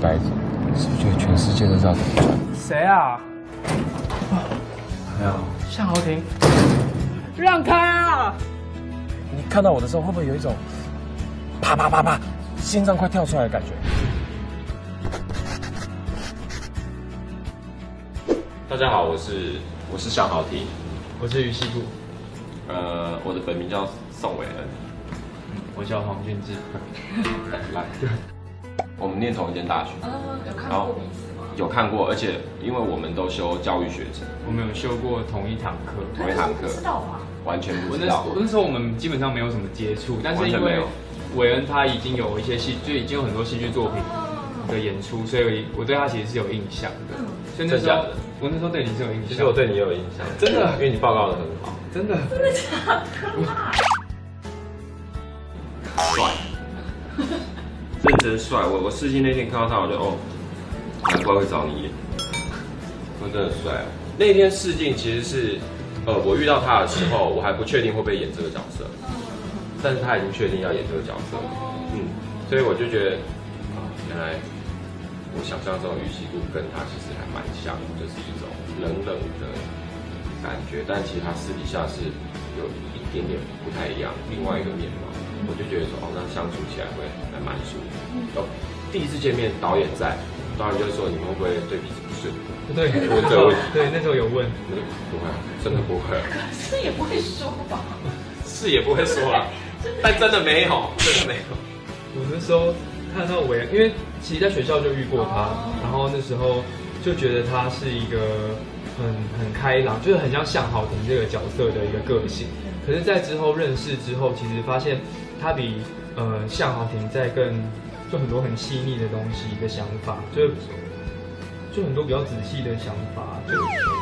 呆子，是不是觉得全世界都知道怎么转？谁啊？还有，向豪庭，让开啊！你看到我的时候，会不会有一种啪啪啪啪，心脏快跳出来的感觉？大家好，我是向豪庭，我是于西部，我的本名叫宋伟恩，我叫黄俊志。来，我们念同一间大学，有看过彼此吗？有看过，而且因为我们都修教育学程，我们有修过同一堂课，同一堂课，知道吗？完全不知道。那时候我们基本上没有什么接触，但是因为韦恩他已经有一些就已经有很多戏剧作品的演出，所以我对他其实是有印象的。所以那时候我那时候对你是有印象。其实我对你也有印象，真的，因为你报告的很好，真的。真的假的？帅，认真帅。我试镜那天看到他，我就难怪会找你演，他真的帅啊。那天试镜其实是，我遇到他的时候，我还不确定会不会演这个角色，但是他已经确定要演这个角色了，所以我就觉得，原来我想象中的于西度跟他其实还蛮像，就是一种冷冷的感觉，但其实他私底下是有一点点不太一样，另外一个面貌。我就觉得说，那相处起来会还蛮舒服。第一次见面，导演在，导演就说你们会不会对彼此不顺？对，问这个问题。对，那时候有问。不会，真的不会。是也不会说吧？是也不会说啦，但真的没有，真的没有。我那时候看到韦恩，因为其实在学校就遇过他，然后那时候就觉得他是一个很开朗，就是很像向豪庭这个角色的一个个性。可是，在之后认识之后，其实发现他比向豪庭在就很多很细腻的东西的想法，就很多比较仔细的想法。就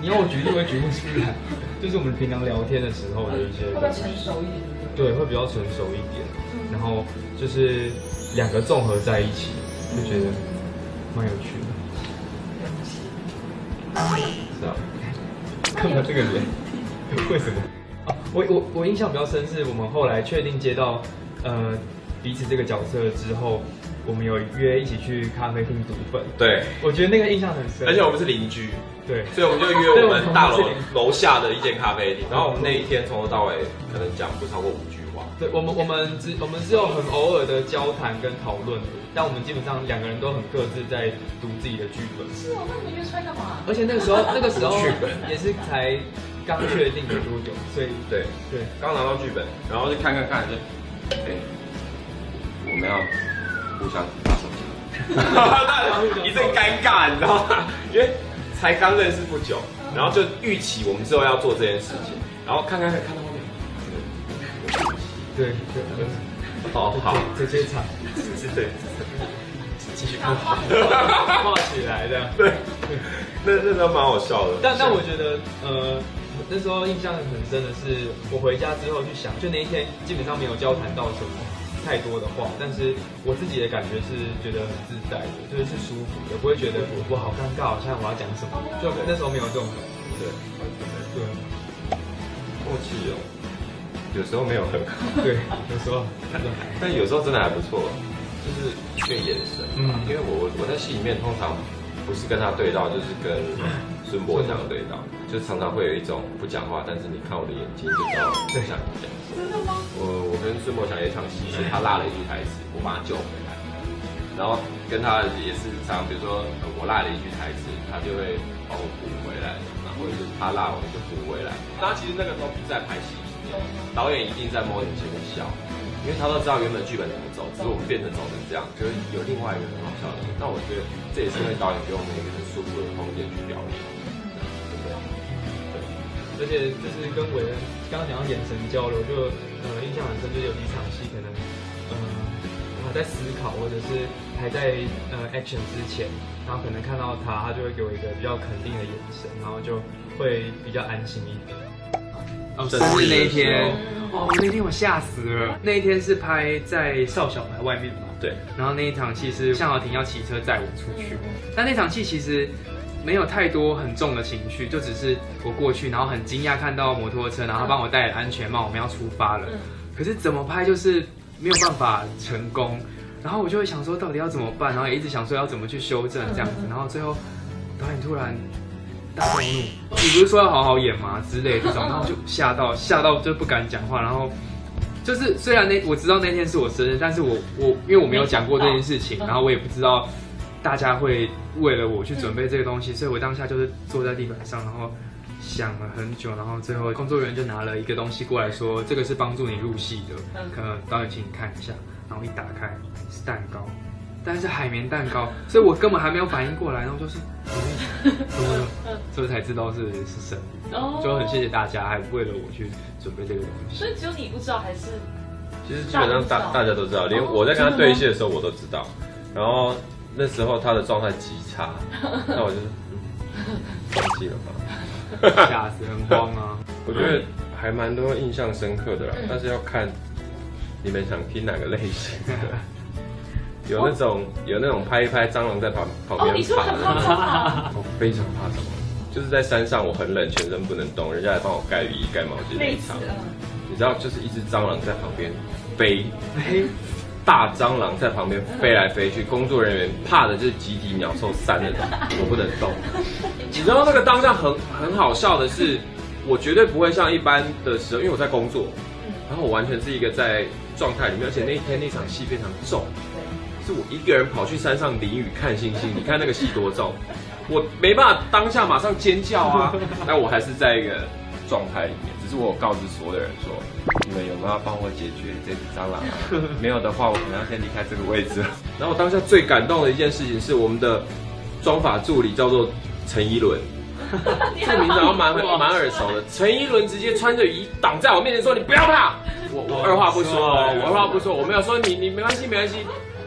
你要我举例，我也举不出来。就是我们平常聊天的时候的一些，会不会成熟一点？对，会比较成熟一点。然后就是两个综合在一起，就觉得蛮有趣的。是啊，看他这个脸，为什么？我印象比较深是我们后来确定接到彼此这个角色之后，我们有约一起去咖啡厅读本。对，我觉得那个印象很深。而且我们是邻居，对，所以我们就约我们大楼下的一间咖啡厅。然后我们那一天从头到尾可能讲不超过5句话。对，我们只有很偶尔的交谈跟讨论，但我们基本上两个人都很各自在读自己的剧本。是哦，那你们约出来干嘛？而且那个时候剧本也是才刚确定没多久，所以对，刚拿到剧本，然后就看，就我们要互相打手枪，一阵尴尬，你知道吗？因为才刚认识不久，然后就预期我们之后要做这件事情，然后看到后面，对，好，直接场，对，继续画起来的，对，那都蛮好笑的。但我觉得那时候印象很深的是，我回家之后去想，就那一天基本上没有交谈到什么太多的话，但是我自己的感觉是觉得很自在的，就是舒服的，不会觉得我好尴尬，好像我要讲什么，就那时候没有这种感觉。对，默契哦，有时候没有很好，对，有时候，但有时候真的还不错，就是一个眼神，因为我在戏里面通常不是跟他对到，就是跟孙博祥对到，就常常会有一种不讲话，但是你看我的眼睛就知道我想讲。真的吗？我跟孙博祥有一场戏，是他落了一句台词，我把他救回来，然后跟他也是常，比如说我落了一句台词，他就会帮我补回来，然后就是他落我就补回来。那其实那个时候不在拍戏，导演一定在摸眼前面笑，因为他都知道原本剧本怎么走，只是我们变成走成这样，就是有另外一个很好笑的。那我觉得这也是因为导演给我们一个很舒服的空间去表演。而且就是跟韦恩刚刚讲到眼神交流，就印象很深，就有几场戏可能还在思考，或者是还在action 之前，然后可能看到他就会给我一个比较肯定的眼神，然后就会比较安心一点。生日那一天，那天我吓死了。那一天是拍在少小排外面嘛，对。然后那一场戏是向豪庭要骑车载我出去，但那场戏其实没有太多很重的情绪，就只是我过去，然后很惊讶看到摩托车，然后帮我戴了安全帽，我们要出发了。可是怎么拍就是没有办法成功，然后我就会想说到底要怎么办，然后也一直想说要怎么去修正这样子，然后最后导演突然大暴怒，你不是说要好好演吗之类的这种，然后就吓到就不敢讲话，然后就是虽然我知道那天是我生日，但是我因为我没有讲过这件事情，然后我也不知道大家会为了我去准备这个东西，所以我当下就是坐在地板上，然后想了很久，然后最后工作人员就拿了一个东西过来说，这个是帮助你入戏的，可能导演请你看一下，然后一打开是蛋糕，但是海绵蛋糕，所以我根本还没有反应过来，然后就是所以才知道是生日，就很谢谢大家，还为了我去准备这个东西。所以只有你不知道，还是其实基本上大家都知道，连我在跟他对戏的时候我都知道。然后那时候他的状态极差，那我就是放弃了吧，吓死，很慌啊！我觉得还蛮多印象深刻的啦，但是要看你们想听哪个类型的。有那种拍一拍蟑螂在旁边爬的，我非常怕蟑螂。就是在山上，我很冷，全身不能动，人家来帮我盖雨衣、盖毛巾那一场。你知道，就是一只蟑螂在旁边飞，大蟑螂在旁边飞来飞去，工作人员怕的就是集体鸟兽散那种，我不能动。你知道那个当下很好笑的是，我绝对不会像一般的时候，因为我在工作，然后我完全是一个在状态里面，而且那天那场戏非常重。是我一个人跑去山上淋雨看星星，你看那个戏多重，我没办法当下马上尖叫啊，但我还是在一个状态里面。只是我有告知所有的人说，你们有没有要帮我解决这只蟑螂啊？没有的话，我可能要先离开这个位置了。然后我当下最感动的一件事情是，我们的妆发助理叫做陈一伦，这名字好像蛮耳熟的。陈一伦直接穿着雨衣挡在我面前说：“你不要怕。”我二话不说，我二话不说，我没有说你没关系没关系。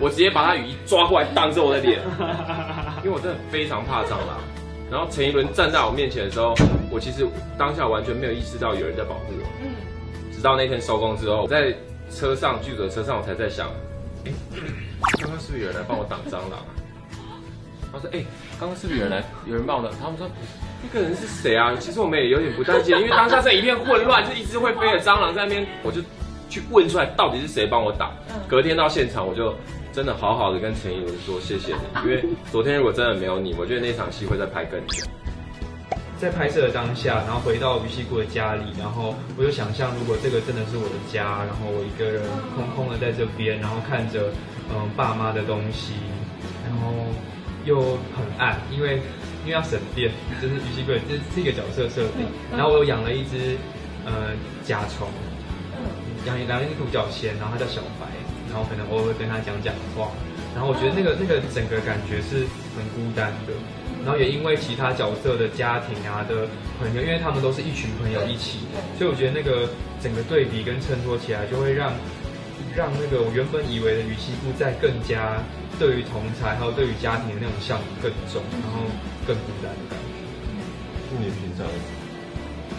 我直接把他雨衣抓过来挡着我的脸，因为我真的非常怕蟑螂。然后陈一伦站在我面前的时候，我其实当下完全没有意识到有人在保护我。直到那天收工之后，我在车上剧组的车上，我才在想，刚刚是不是有人来帮我挡蟑螂啊？他说，刚刚是不是有人帮我挡？他们说那个人是谁啊？其实我们也有点不太记得，因为当下在一片混乱，就一只会飞的蟑螂在那边，我就去问出来到底是谁帮我挡。隔天到现场，我就真的好好的跟陈一伦说谢谢你，因为昨天如果真的没有你，我觉得那场戏会再拍更久。在拍摄的当下，然后回到于西谷的家里，然后我就想象，如果这个真的是我的家，然后我一个人空空的在这边，然后看着爸妈的东西，然后又很暗，因为要省电，就是于西谷这是一个角色设定，然后我有养了一只甲虫。养一只独角仙，然后它叫小白，然后可能偶尔会跟它讲话，然后我觉得那个整个感觉是很孤单的，然后也因为其他角色的家庭啊的朋友，因为他们都是一群朋友一起，所以我觉得那个整个对比跟衬托起来，就会让那个我原本以为的于西谷在更加对于同才还有对于家庭的那种向往更重，然后更孤单的感觉。你平常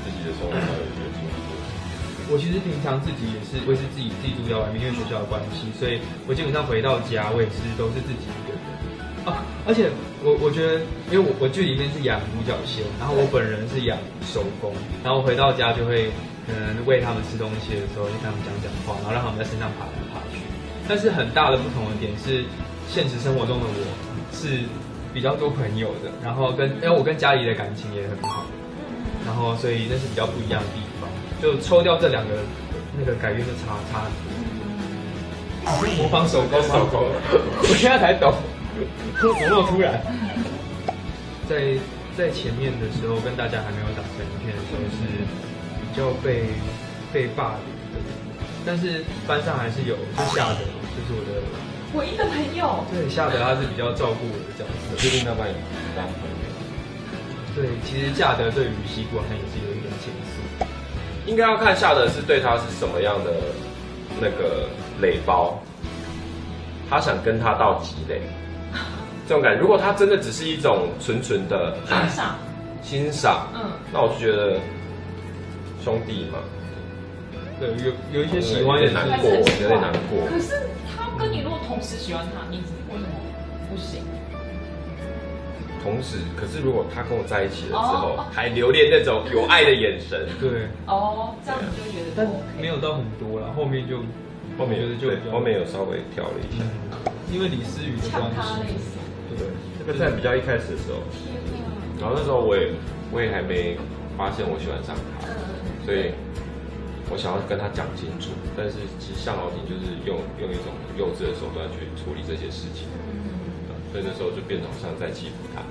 自己的生活还有一个经历过？我其实平常自己也是会是自己住在外面，因为学校的关系，所以我基本上回到家，我也是都是自己一个人啊。而且我觉得，因为我剧里面是养独角仙，然后我本人是养手工，然后回到家就会可能喂他们吃东西的时候，就跟他们讲话，然后让他们在身上爬来爬去。但是很大的不同的点是，现实生活中的我是比较多朋友的，然后因为我跟家里的感情也很好，然后所以那是比较不一样的地方。就抽掉这两个那个改变就差很多。模仿手工，我现在才懂，怎么那么突然？在前面的时候，跟大家还没有打成一片的时候，是比较被霸凌的，但是班上还是有，就夏德，就是我的唯一的朋友。对，夏德他是比较照顾我的角色。确定要把你当朋友？对，其实夏德对于西谷好像也是有一点情愫。应该要看下的是对他是什么样的那个垒包，他想跟他到几垒，这种感觉。如果他真的只是一种纯的欣赏，那我就觉得兄弟嘛，对，有一些喜欢有点难过，有点难过。可是他跟你如果同时喜欢他，你为什么不行？同时，可是如果他跟我在一起了之后，还留恋那种有爱的眼神，对，这样子就觉得，但没有到很多啦，后面就后面我觉得就比较后面有稍微调了一下。因为李思雨的关呛他类系，型。对，这个在比较一开始的时候，然后那时候我也还没发现我喜欢上他，所以我想要跟他讲清楚，但是其实向老挺就是用一种幼稚的手段去处理这些事情，所以那时候就变成好像在欺负他。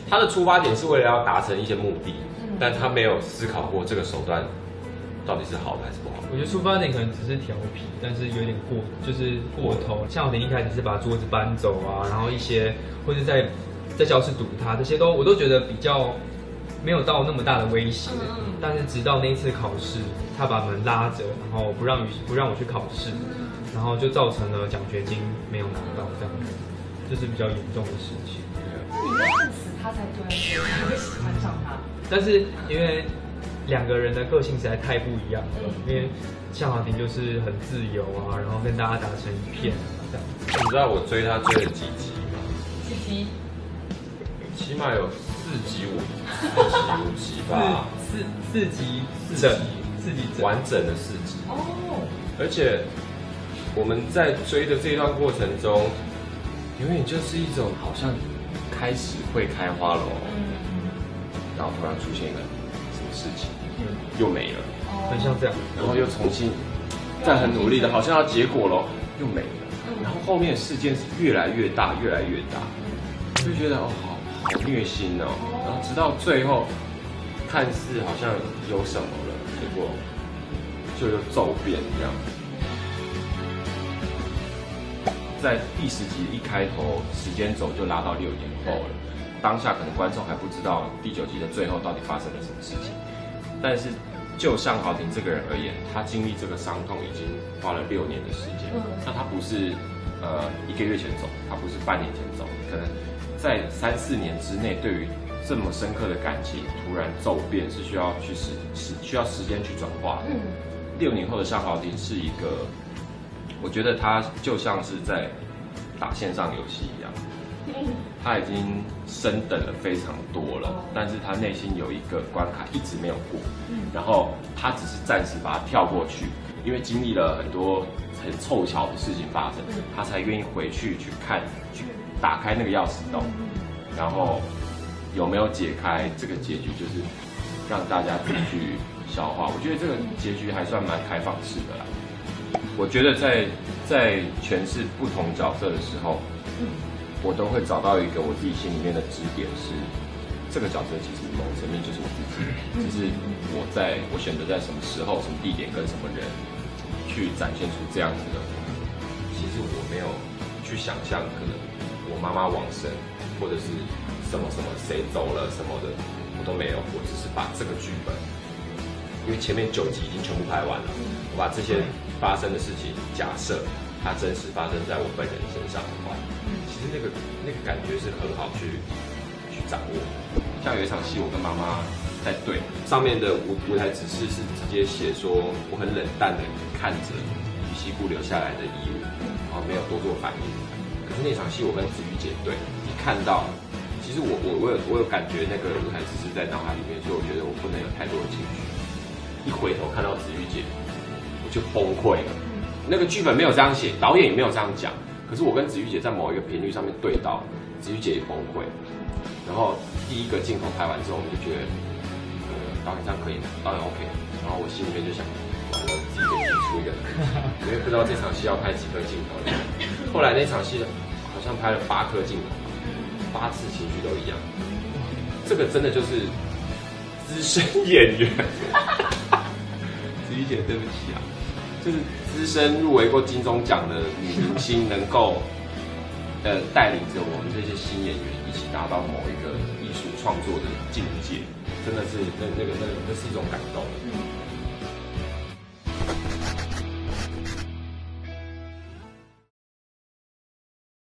他的出发点是为了要达成一些目的，但他没有思考过这个手段到底是好的还是不好的。我觉得出发点可能只是调皮，但是有点过，就是过头。向老挺一开始是把桌子搬走啊，然后一些或者在教室堵他，这些我都觉得比较没有到那么大的威胁。但是直到那一次考试，他把门拉着，然后不让我去考试，然后就造成了奖学金没有拿到，这样子，这是比较严重的事情。你应该恨死他才对，才会喜欢上他。但是因为两个人的个性实在太不一样了，因为向老挺就是很自由啊，然后跟大家打成一片啊，这样。你知道我追他追了几集吗？几集？起码有4集5集吧，四集整，完整的4集。哦。而且我们在追的这段过程中，永远就是一种好像开始会开花了哦，然后突然出现一个什么事情，又没了，很像这样，然后又重新再很努力的，好像要结果了，又没了，然后后面的事件是越来越大，越来越大，就觉得哦好虐心哦，然后直到最后看似好像有什么了，结果就又骤变这样。在第10集一开头，时间轴就拉到6年后了。当下可能观众还不知道第9集的最后到底发生了什么事情，但是就向老挺这个人而言，他经历这个伤痛已经花了6年的时间。那他不是1个月前走，他不是半年前走，可能在3、4年之内，对于这么深刻的感情突然骤变，是需要时间去转化的。6年后的向老挺是一个。我觉得他就像是在打线上游戏一样，他已经升等了非常多了，但是他内心有一个关卡一直没有过，然后他只是暂时把它跳过去，因为经历了很多很凑巧的事情发生，他才愿意回去看，去打开那个钥匙洞，然后有没有解开这个结局，就是让大家自己去消化。我觉得这个结局还算蛮开放式的啦。我觉得在诠释不同角色的时候，我都会找到一个我自己心里面的支点，是这个角色其实某层面就是我自己，只是我选择在什么时候、什么地点跟什么人去展现出这样子的。其实我没有去想象可能我妈妈往生，或者是什么谁走了什么的，我都没有。我只是把这个剧本，因为前面9集已经全部拍完了，我把这些发生的事情假设它真实发生在我本人身上的话，其实那个感觉是很好去掌握。像有一场戏，我跟妈妈在对，上面的舞台指示是直接写说我很冷淡的看着于西姑留下来的衣物，然后没有多做反应。可是那场戏我跟子瑜姐对，一看到，其实我有感觉那个舞台指示在脑海里面，所以我觉得我不能有太多的情绪。一回头看到子瑜姐，我就崩溃了。那个剧本没有这样写，导演也没有这样讲，可是我跟子瑜姐在某一个频率上面对到，子瑜姐也崩溃。然后第一个镜头拍完之后，我就觉得，导演这样可以吗？导演 OK。然后我心里面就想，完了自己给提出一个，因为不知道这场戏要拍几颗镜头。后来那场戏好像拍了8颗镜头，8次情绪都一样。这个真的就是资深演员。子瑜姐，对不起啊，就是资深入围过金钟奖的女明星，能够带领着我们这些新演员一起达到某一个艺术创作的境界，真的是那是一种感动。